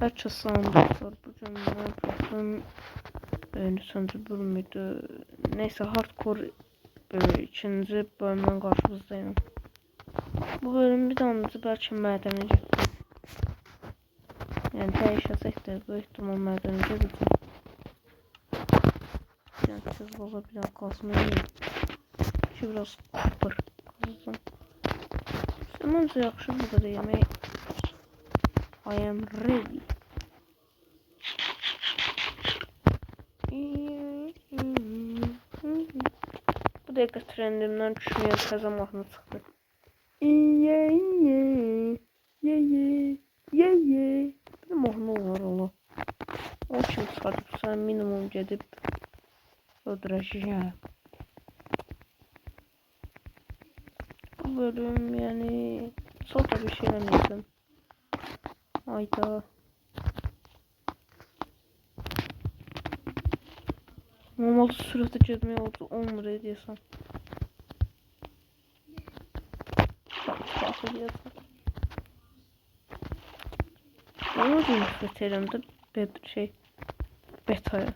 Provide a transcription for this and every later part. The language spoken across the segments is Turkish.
Herkese selam dostlar. Bugün Minecraft'ın sonuncu bölümüydü. Neyse hardcore ikinci bölümden karşınızdayım. Bu bölüm bir damızı belki mədəni getdim. Yani değişəcək də büyük ihtimal mədəni gedəcəm. Yani siz baba bir daha kazmayı ki biraz kupır kazdım. Məncə yaxşı burada yemək. I am ready. Bu dakika trendimden düşünüyor kaza mahnı çıktı. Bir mahnı var ola. O için çıkartıp sen minimum gedip öldüreceğim. Bu bölüm yani sota bir şey anladım. Hayda. Normalde sürate gezmeye olmur ediyorsan. Bak ediyorsan. Onu da nifret ederim de beta'ya.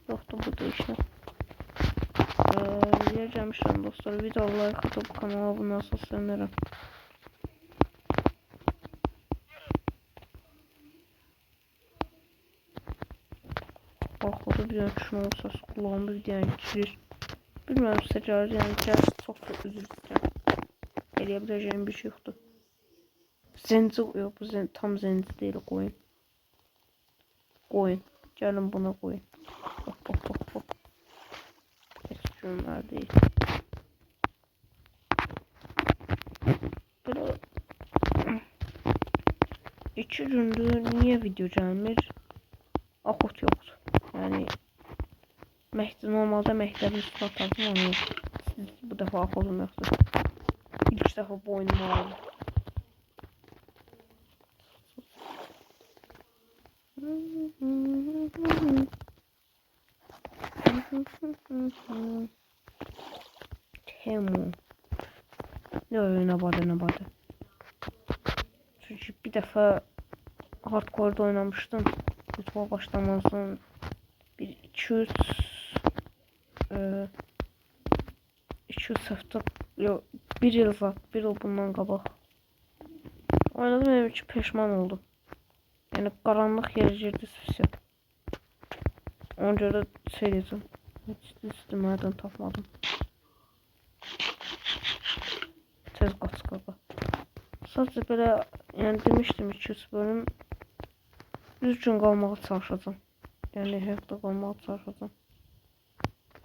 Yoktu bu da işte. Gelmişim dostlar. Video like atıp kanala abone olsa sevinirim. Orada bir ölçüm olsa kulağımda bir yani çirir. Bilmiyorum size cahil yani çok da üzüldüm. Eleyebileceğim bir şey yoktu. Zenci yok bu tam zenci değil koyun. Koyun. Gelin buna koyun. Hop. Şunlar değil. Böyle 2 gündür niye video gelmir? Akut yoktu. Yani normalde mektebin üstüne atardım onu. Siz bu defa akudum yoktu. İlk defa boynumu aldım. Temu. Ne badı. Çünkü bir defa hardcore'da oynamıştım. YouTube'a başlamazdan bir 200 hafta yok 1 yıl var. 1 yıl bundan qabaq. Oynadım benim için peşman oldum. Yani karanlık yer girdi sesi. Ona göre seyredim. Hiç istemeden tapmadım. Tez kaç qaba. Sadece belə yani demiştim 200 bölüm 100 gün qalmağa çalışacağım. Yani həyatda qalmağa çalışacağım.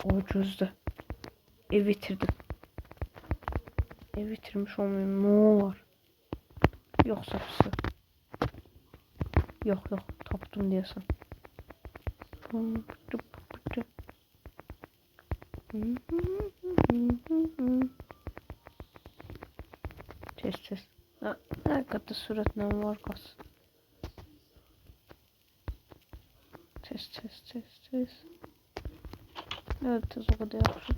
O gözdə. Ev bitirdim. Ev bitirmiş olmayayım ne olar. Yoksa pisi. Yok tapdım diyorsun. Tez. Ne kadar süratle var kas. Tez. Evet tez o kadar yaxşı.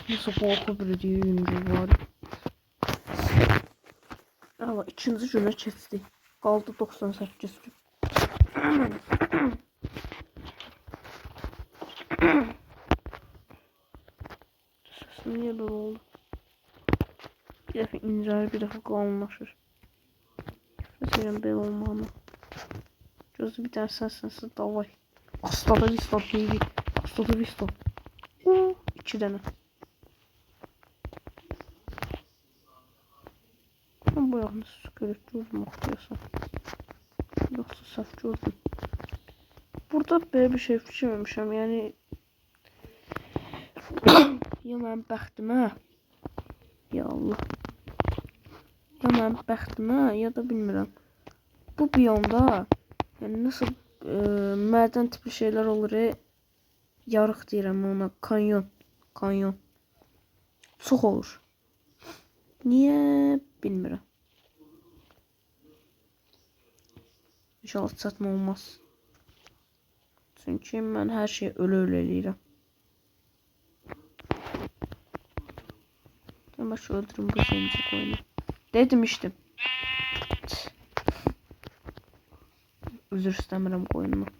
Nasıl korku bir düğüncü var. Ama ikinci günə keçdi. Qaldı 98 gün. Sesim niye böyle oldu? Bir defa incelir, bir defa qalınlaşır. Mesela böyle olmalı. Gözü bir tane sensiz davay. Astada vista baby. Astada vista. 2 tane. Bu yanı sükerek durmak diyorsan. Yoksa saf gördüm. Burada böyle bir şey düşünmemişim yani. Ya ben bəxtimə. Ya Allah. Ya ben bəxtimə ya da bilmirəm. Bu biyomda yani nasıl maden tipli şeyler olur. Yarıq deyirəm ona. Kanyon. Çox olur. Niye bilmirəm. İnşallah çatma olmaz. Çünkü ben her şeyi öyle eləyirəm. Ben başka öldürüm bu zenci koyunu. Demiştim. üzr istəmirəm qoyundan.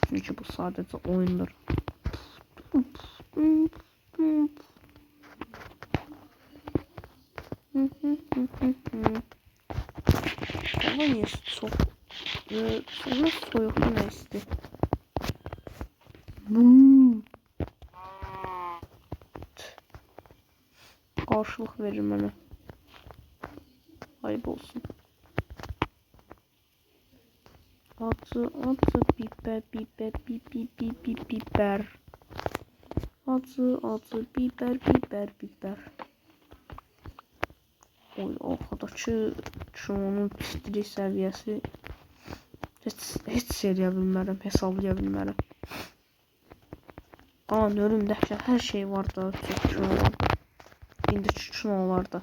Çünki bu sadəcə oyundur. Hava niyə çox sonra soyuqlu nə isti? Qarşılıq verir mənə. Ayıp olsun. Acı biber biber. Acı biber. Oy arkadaşı şunun pislik səviyyəsi heç seriya bilmərəm, hesablaya bilmərəm. Qan, ölüm, dəhşət, hər şey var da, İndi çuçunalarda.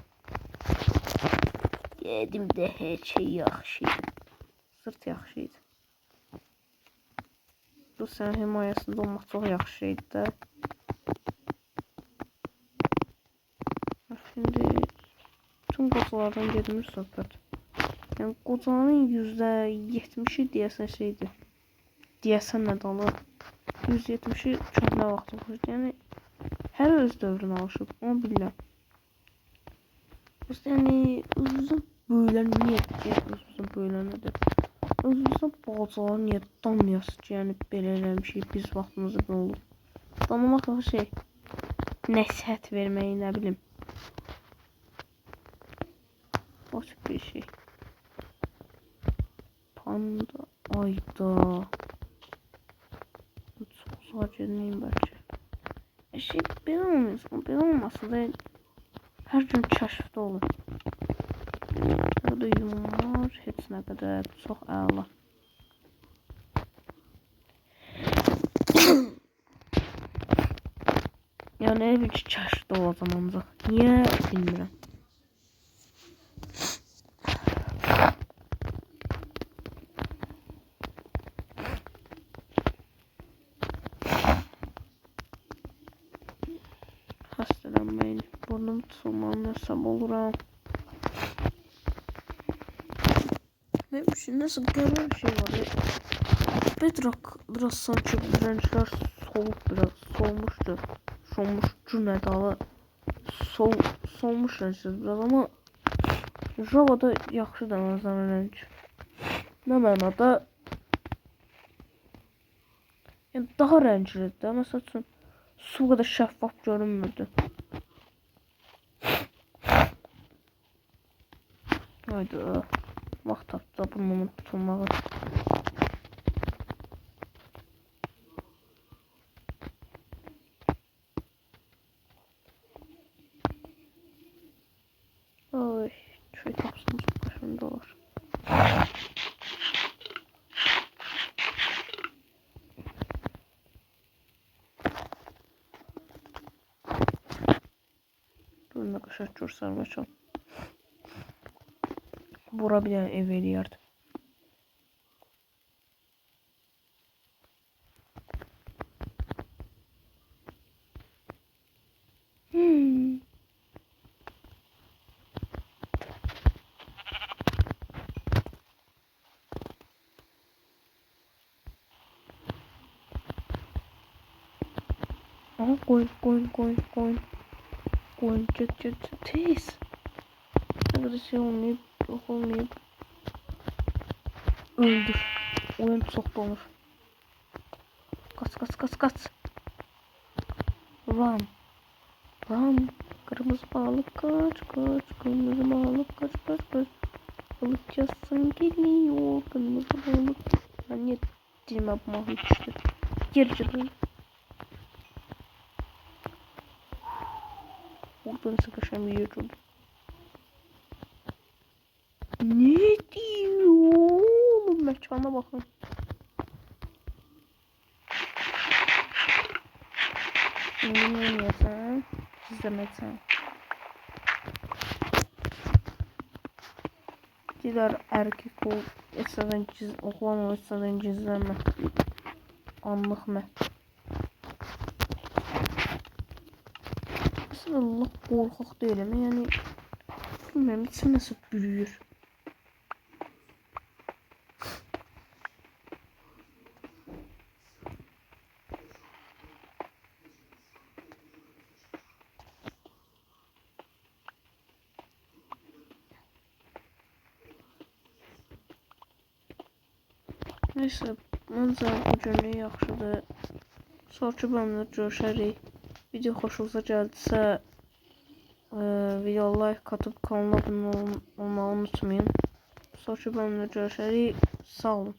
Yedim də hər şey yaxşıydı. Sırt yaxşıydı. Bu sənin himayəsində olmaq çox yaxşı şeydir də. Şimdi tüm qocalardan gedmir söhbət. Yəni qocanın %70'i deyəsən şeydir. Deyəsən nə dalı? 170'i köhnə vaxt olur. Yəni hər öz dövrünə alışıb. Onu bilirəm. Yəni özümüzün böyle niyə özümüzün böyle nədir? Özümüzün balacaları niyə danmayasın ki, yəni belə eləmişik, biz vaxtımızı belə olub. Danlamaq o şey, nəsihət verməyi, nə bilim. Başka bir şey. Panda, ayda. Çox zor gedməyim bəlkə. Şey belə olmasa da hər gün kəşfdə olur. Burada yum var, heç nə qədər, çox əla. Yəni elə bir kəşfdə olacam ancaq. Niyə bilmirəm. Xəstələnməyin, burnum tutulmanın hesab oluram. Ve nasıl görür bir şey var. Bedrock biraz sanki renkler biraz solmuştu. Solmuşcu ne dalı. Solmuş renkler biraz ama Java'da yaxşı da nazar renk. Ne mənada? Yani daha renklidir. Mesela üçün su kadar şeffaf görünmürdü. Haydi. Vaxt tapdı burnumun tutulmağı. Ay, çöy tapsımız başında olur. Dur, ne kadar görsel açalım. Bura bir ev eləyərdi. Aha, koyun. Get. Tez. Ne kadar şey olmayıp, yok olmayıp. Öldür. Oyun çok donur. Kaç. Run. Kırmızı balık kaç. Kırmızı balık kaç. Balıkçısın geliyor. Kırmızı balık. Ben niye dilime bu mahvet düştü. Geri çıkın. Oradan sıkışamıyor çocuk. Ne diyor oğlum? Mekana bakın. Şimdi ne oynuyorsun? İzlemeksen. Gider erkek ol. Oğlan ol. İsteden gizleme. Anlık mı? Aslında Allah korkak değil mi? Yani bilmiyorum. İçim nasıl büyür. Neyse, məncə bugünlük yaxşıdır. Sonraki bölümdə görüşərik. Video xoşunuza gəldisə, video like atıp kanala abunə olmağı unutmayın. Sonraki bölümdə görüşərik. Sağ olun.